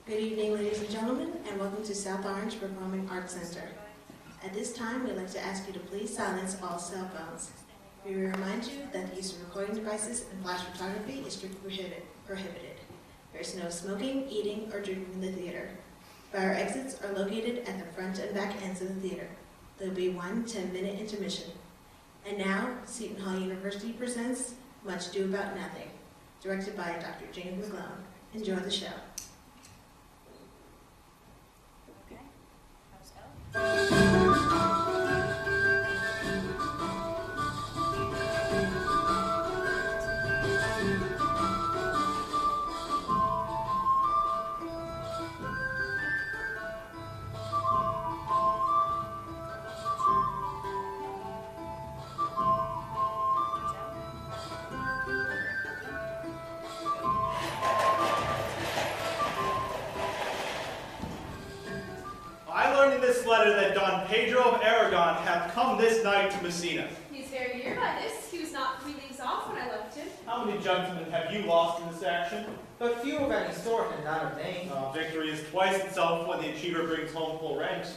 Good evening, ladies and gentlemen, and welcome to South Orange Performing Arts Center. At this time, we'd like to ask you to please silence all cell phones. We remind you that the use of recording devices and flash photography is strictly prohibited. There is no smoking, eating, or drinking in the theater. Fire exits are located at the front and back ends of the theater. There will be one 10-minute intermission. And now, Seton Hall University presents Much Ado About Nothing, directed by Dr. James McGlone. Enjoy the show. Letter that Don Pedro of Aragon hath come this night to Messina. He's very near by this. He was not 3 leagues off when I left him. How many gentlemen have you lost in this action? But few of any sort, and not of name. Victory is twice itself when the achiever brings home full ranks.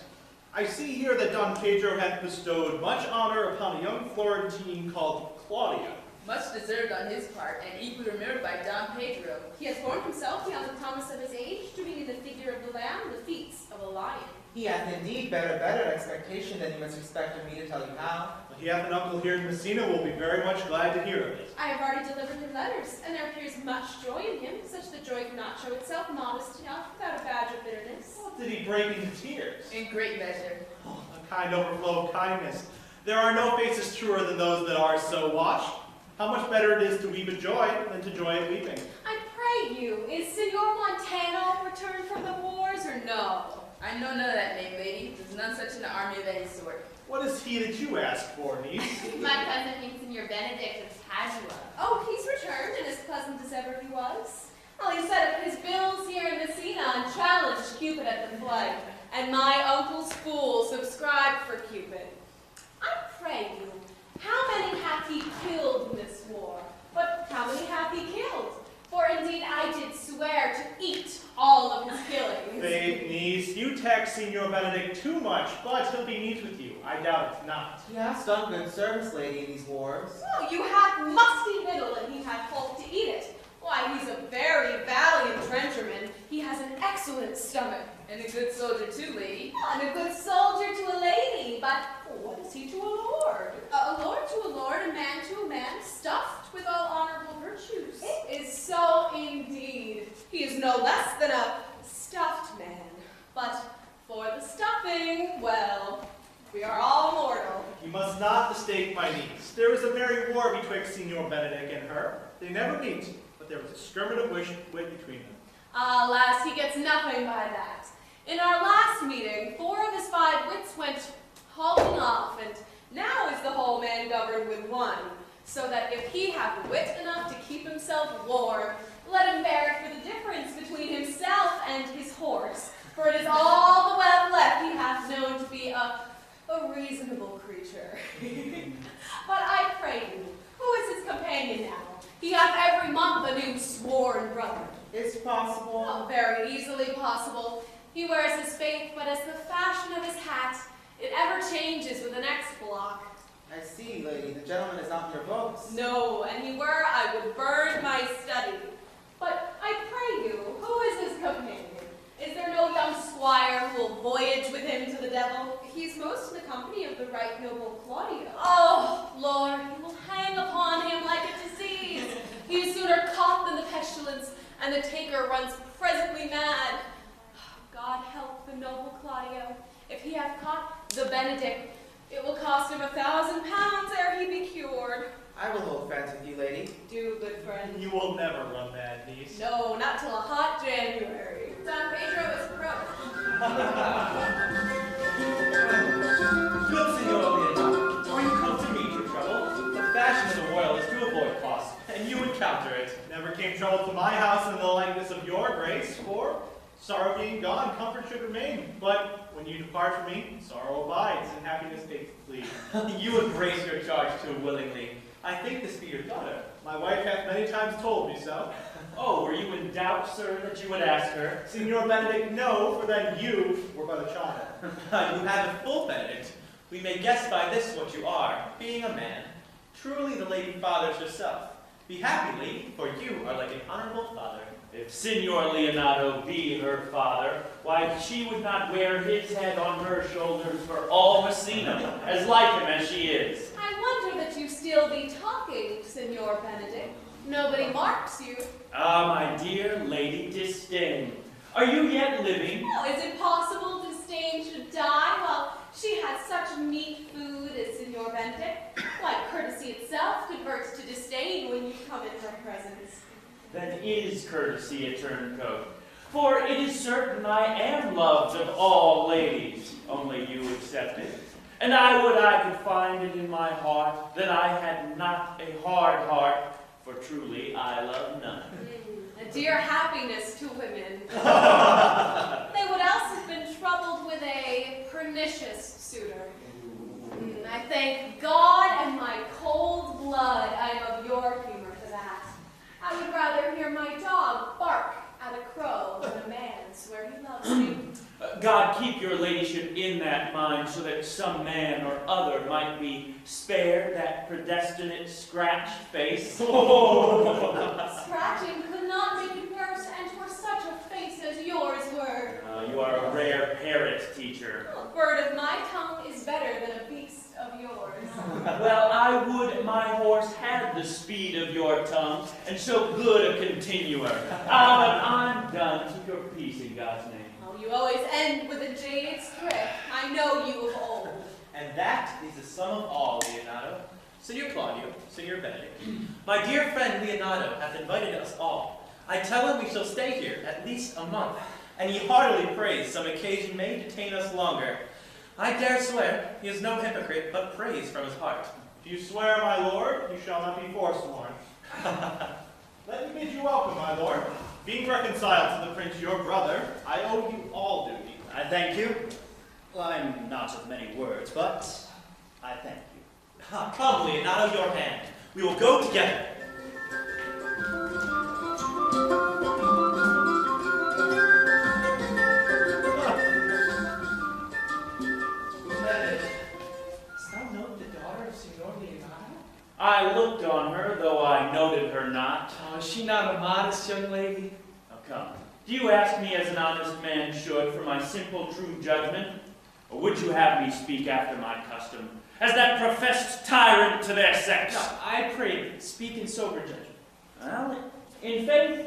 I see here that Don Pedro hath bestowed much honor upon a young Florentine called Claudia. Much deserved on his part, and equally remembered by Don Pedro. He has borne himself beyond the promise of his age, doing in the figure of the lamb the feats of a lion. He hath indeed better expectation than you must expect of me to tell you how. He hath an uncle here in Messina will be very much glad to hear of it. I have already delivered him letters, and there appears much joy in him, such that joy cannot show itself modest enough without a badge of bitterness. What did he break into tears? In great measure. Oh, a kind overflow of kindness. There are no faces truer than those that are so watched. How much better it is to weep at joy than to joy at weeping. I pray you, is Senor Montano returned from the wars or no? I know none of that name, lady. There's none such in the army of any sort. What is he that you ask for, niece? My cousin thinks Senor Benedict of Padua. Oh, he's returned and as pleasant as ever he was. Well, he set up his bills here in Messina and challenged Cupid at the play. And my uncle's fool subscribed for Cupid. I pray you, how many hath he killed in this war? But how many hath he killed? For indeed I did swear to eat all of his killings. Faith, niece, you tax Signor Benedict too much, but he'll be neat with you. I doubt it not. He hath done good service, lady, in these wars. Oh, you hath musty victual, and he hath folk to eat it. Why, he's a very valiant trencherman. He has an excellent stomach. And a good soldier too, lady. And a good soldier to a lady, but what is he to a lord? A lord to a lord, a man to a man, stuffed with all honorable virtues. It is so indeed. He is no less than a stuffed man. But for the stuffing, well, we are all mortal. You must not mistake my niece. There is a merry war betwixt Signor Benedict and her. They never meet, but there was a skirmish of wit between them. Alas, he gets nothing by that. In our last meeting, 4 of his 5 wits went hauling off, and now is the whole man governed with 1, so that if he have wit enough to keep himself warm, let him bear it for the difference between himself and his horse, for it is all the wealth left he hath known to be a reasonable creature. But I pray you, who is his companion now? He hath every month a new sworn brother. It's possible. Oh, very easily possible. He wears his faith, but as the fashion of his hat, it ever changes with the next block. I see, lady. The gentleman is not in your books. No, and he were, I would burn my study. But I pray you, who is his companion? Is there no young squire who will voyage with him to the devil? He's most in the company of the right noble Claudia. Oh, Lord, he will hang upon him like a disease. He is sooner caught than the pestilence, and the taker runs presently mad. God help the noble Claudio. If he hath caught the Benedict, it will cost him 1,000 pounds ere he be cured. I will hold friends with you, lady. Do, good friend. You will never run mad, niece. No, not till a hot January. Don Pedro is broke. Good, Signor Leonardo. Are you come to meet your trouble? The fashion of the royal is to avoid cost, and you encounter it. Never came trouble to my house in the likeness of your grace, for sorrow being gone, comfort should remain. But when you depart from me, sorrow abides, and happiness takes the lead. You embrace your charge too willingly. I think this be your daughter. My wife hath many times told me so. Oh, were you in doubt, sir, that you would ask her? Signor Benedict, no, for then you were but a child. You have it full, Benedict. We may guess by this what you are, being a man. Truly the Lady Father's herself. Be happy, lady, for you are like an honorable father. If Signor Leonardo be her father, why she would not wear his head on her shoulders for all Messina, as like him as she is. I wonder that you still be talking, Signor Benedict. Nobody marks you. Ah, my dear Lady Disdain, are you yet living? Oh, is it possible Disdain should die while she has such meat food as Signor Benedict? Why, courtesy itself converts to disdain when you come in her presence. Then is courtesy a turncoat. For it is certain I am loved of all ladies, only you excepted. And I would I could find it in my heart that I had not a hard heart, for truly I love none. A dear happiness to women. They would else have been troubled with a pernicious suitor. I thank God and my cold blood I am of your humor for that. I would rather hear my dog bark at a crow than a man swear he loves me. God keep your ladyship in that mind, so that some man or other might be spared that predestinate scratched face. Scratching could not make it worse, and for such a face as yours were. You are a rare parrot, teacher. A bird of my tongue is better than a beast of yours. Well, I would my horse had the speed of your tongue, and so good a continuer. But I'm done. Keep your peace in God's name. Oh, you always end with a jaded script. I know you of old. And that is the sum of all, Leonardo. Signor Claudio, Signor Benedict, my dear friend Leonardo hath invited us all. I tell him we shall stay here at least a month, and he heartily prays some occasion may detain us longer. I dare swear he is no hypocrite, but prays from his heart. If you swear, my lord, you shall not be forsworn. Let me bid you welcome, my lord. Being reconciled to the prince, your brother, I owe you all duty. I thank you. Well, I'm not of many words, but I thank you. Come, Leonardo, your hand. We will go together. I looked on her, though I noted her not. Oh, is she not a modest young lady? Now come, do you ask me as an honest man should for my simple true judgment? Or would you have me speak after my custom, as that professed tyrant to their sex? No, I pray thee, speak in sober judgment. Well, in faith,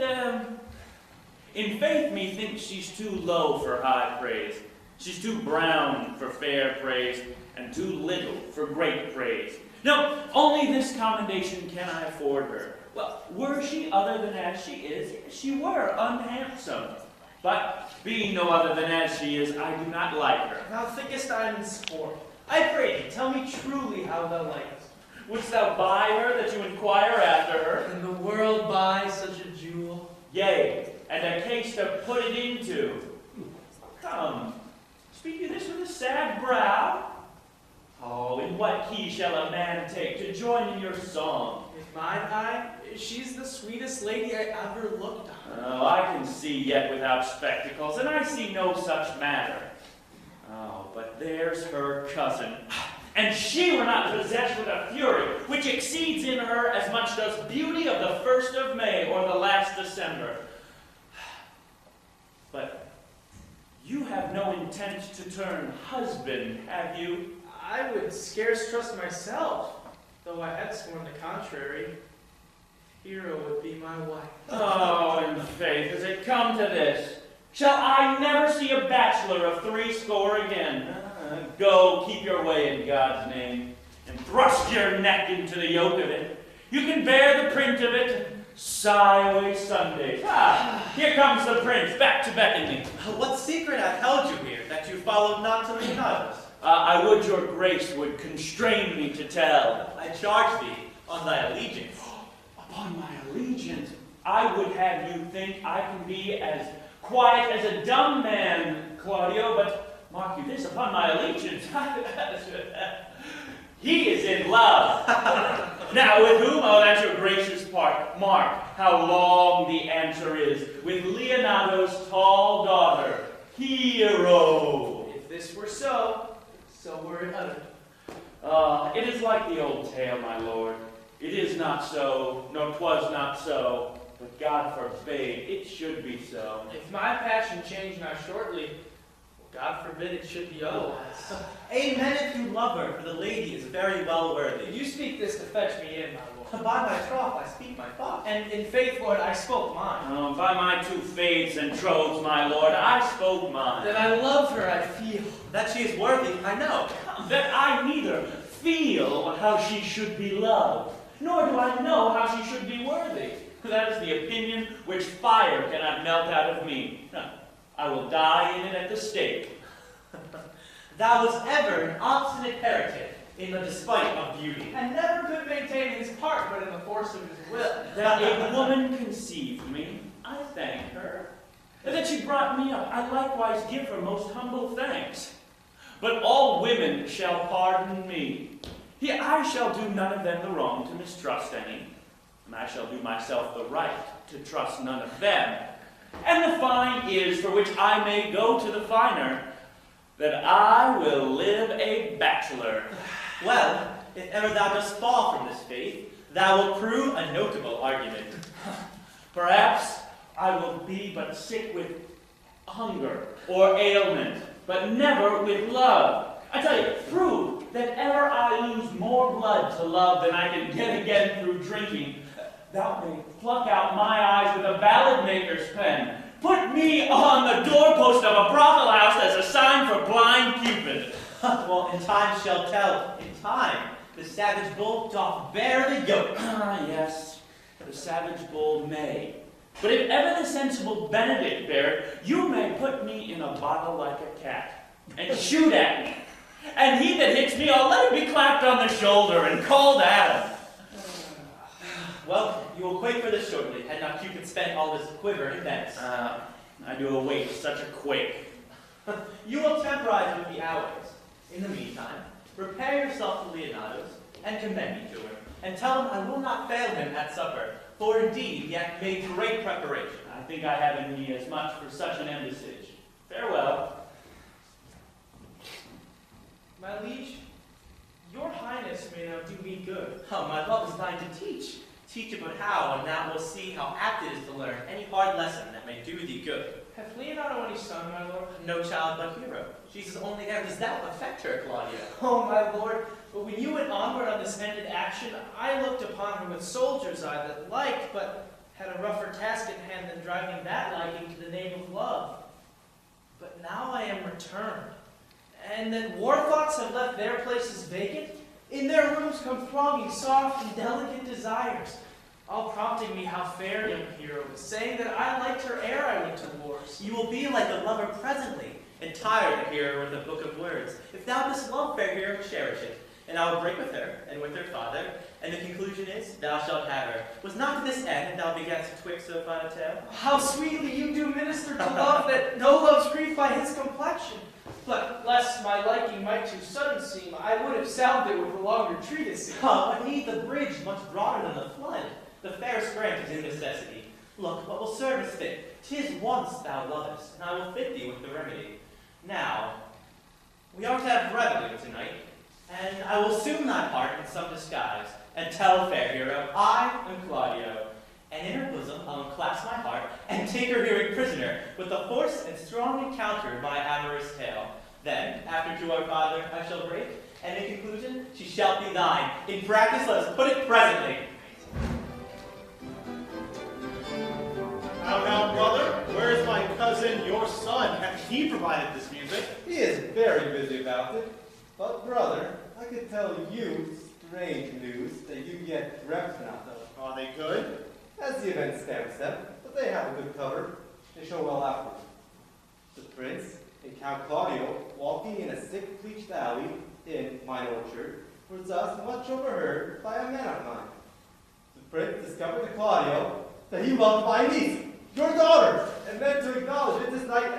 methinks she's too low for high praise. She's too brown for fair praise, and too little for great praise. No, only this commendation can I afford her. Well, were she other than as she is, she were unhandsome. But being no other than as she is, I do not like her. Thou thinkest I am in sport. I pray thee, tell me truly how thou likest. Wouldst thou buy her that you inquire after her? Can the world buy such a jewel? Yea, and a case to put it into. Come, speak you this with a sad brow? Oh, in what key shall a man take to join in your song? With mine eye, she's the sweetest lady I ever looked on. Oh, I can see yet without spectacles, and I see no such matter. Oh, but there's her cousin. And she were not possessed with a fury, which exceeds in her as much does beauty of the 1st of May or the last December. But you have no intent to turn husband, have you? I would scarce trust myself, though I had sworn the contrary. Hero would be my wife. Oh, in faith, has it come to this? Shall I never see a bachelor of 60 again? Go, keep your way in God's name, and thrust your neck into the yoke of it. You can bear the print of it, and sigh away Sundays. Ah, here comes the prince, back to beckon me. What secret hath held you here, that you followed not to Leonardo's? I would your grace would constrain me to tell. I charge thee on thy allegiance. Upon my allegiance, I would have you think I can be as quiet as a dumb man, Claudio, but mark you this, upon my allegiance, he is in love. Now, with whom? Oh, that's your gracious part. Mark how long the answer is. With Leonardo's tall daughter, Hero. If this were so were it uttered. It is like the old tale, my lord. It is not so, nor 'twas not so, but God forbade it should be so. If my passion change not shortly, God forbid it should be otherwise. Amen if you love her, for the lady is very well worthy. You speak this to fetch me in, my lord. By my troth, I speak my thought. And in faith, Lord, I spoke mine. By my 2 faiths and troths, my lord, I spoke mine. That I love her, I feel. That she is worthy, I know. That I neither feel how she should be loved, nor do I know how she should be worthy. That is the opinion which fire cannot melt out of me. I will die in it at the stake. Thou was ever an obstinate heretic in the despite of beauty. And never could maintain his part but in the force of his will. That a woman conceived me, I thank her. And that she brought me up, I likewise give her most humble thanks. But all women shall pardon me. Yet I shall do none of them the wrong to mistrust any. And I shall do myself the right to trust none of them. And the fine is, for which I may go to the finer, that I will live a bachelor. Well, if ever thou dost fall from this faith, thou wilt prove a notable argument. Perhaps I will be but sick with hunger or ailment, but never with love. I tell you, prove that ever I lose more blood to love than I can get again through drinking. Thou may pluck out my eyes with a ballad maker's pen. Put me on the doorpost of a brothel house as a sign for blind Cupid. Well, in time shall tell. In time, the savage bull doth bear the yoke. Ah, yes, the savage bull may. But if ever the sensible Benedict bear it, you may put me in a bottle like a cat, and shoot at me. And he that hits me, I'll let him be clapped on the shoulder and called Adam. Well, you will quake for this shortly, had not Cupid spent all his quiver in Venice. I do await such a quake. You will temporize with the hours. In the meantime, prepare yourself to Leonardo's, and commend me to him, and tell him I will not fail him at supper, for indeed he hath made great preparation. I think I have in me as much for such an embassage. Farewell. My liege, your highness may now do me good. Oh, my love is thine to teach. Teach about how, and thou wilt see how apt it is to learn any hard lesson that may do thee good. Hath Leonardo any son, my lord? No child but Hero. She's his only heir. Does that affect her, Claudia? Oh, my lord, but when you went onward on this ended action, I looked upon her with soldier's eye that like, but had a rougher task at hand than driving that liking to the name of love. But now I am returned, and that war thoughts have left their places vacant, in their rooms come thronging soft and delicate desires, all prompting me how fair young Hero is, saying that I liked her ere I went to wars. You will be like a lover presently, and tire the hero with a book of words. If thou dost love fair hero, cherish it. And I will break with her, and with her father, and the conclusion is, thou shalt have her. Was not to this end thou begatst twixt so fine a tale? How sweetly you do minister to love that no love's grief by his complexion. But lest my liking might too sudden seem, I would have salved it with a longer treatise. Oh, but need the bridge much broader than the flood. The fairest grant is in necessity. Look, what will serve us fit? 'Tis once thou lovest, and I will fit thee with the remedy. Now, we are to have revelry tonight, and I will assume thy part in some disguise, and tell fair hero, I am Claudio, and in her bosom I'll unclasp my heart, and take her hearing prisoner, with the force and strong encounter my amorous tale. Then, after to our father I shall break, and in conclusion, she shall be thine. In practice, let us put it presently. Now, brother, where is my cousin, your son? Hath he provided this music? He is very busy about it. But, brother, I could tell you strange news that you yet dreamt not of. Are they good? As the event stamps them, but they have a good cover. They show well afterward. The prince and Count Claudio, walking in a thick-pleached alley in mine orchard, was thus much overheard by a man of mine. The prince discovered to Claudio that he loved my niece, your daughter, and meant to acknowledge it this night.